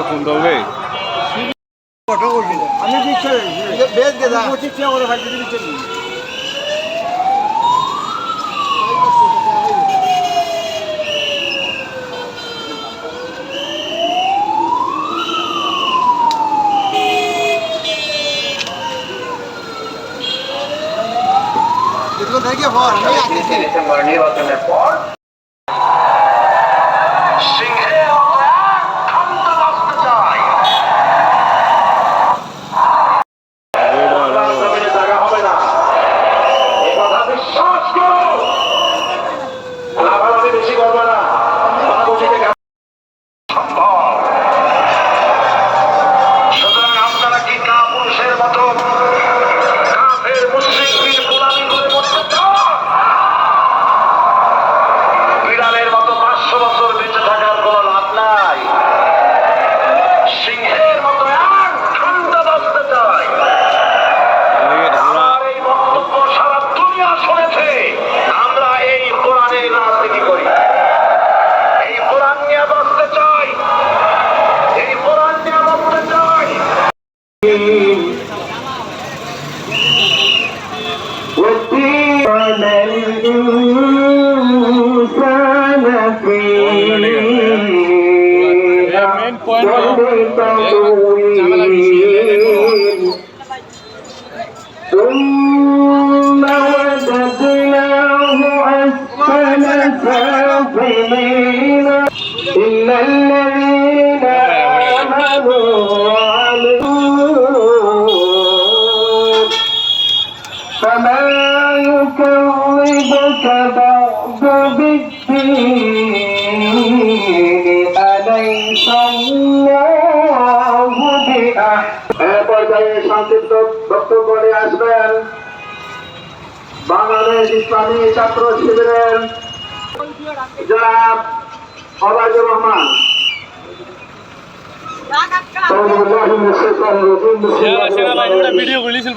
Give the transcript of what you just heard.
কোন দলবে আমি দিচ্ছি বেশ গেদা পঁচিশ টাকা করে ভাই যদি দিচ্ছি ডিসেম্বর নির্বাচনের পর সিংহের মতো এক ঠান্ডা বাঁচতে চাই জায়গা হবে না এ কথা বিশ্বাস করো লাভালাভি বেশি করবে না সম্ভব সুতরাং আপনারা কি কা পুরুষের মতো কাফের মুশরিকদের গোলামি করে বসতে চান বিড়ালের মতো 500 বছর বেঁচে থাকার কোনো লাভ নাই সিংহের মতো এক ঠান্ডা বাঁচতে চাই আমার এই বক্তব্য সারা দুনিয়া শুনেছে আমরা এই কোরআনের রাজনীতি করি এই কোরআন নিয়ে বাঁচতে চাই এই কোরআন নিয়ে বাঁচতে চাই ثم رددناه أسفل سافلين إلا الذين آمنوا وعملوا فما يكذبك بعد بالدين أليس الله بأحسن পর্যায়ে সংক্ষিপ্ত বক্তব্য নিয়ে আসবেন বাংলাদেশ ইসলামী ছাত্র শিবিরের জনাব অবায়দুর রহমান। সেনাবাহিনী ভিডিও গুলি ছিল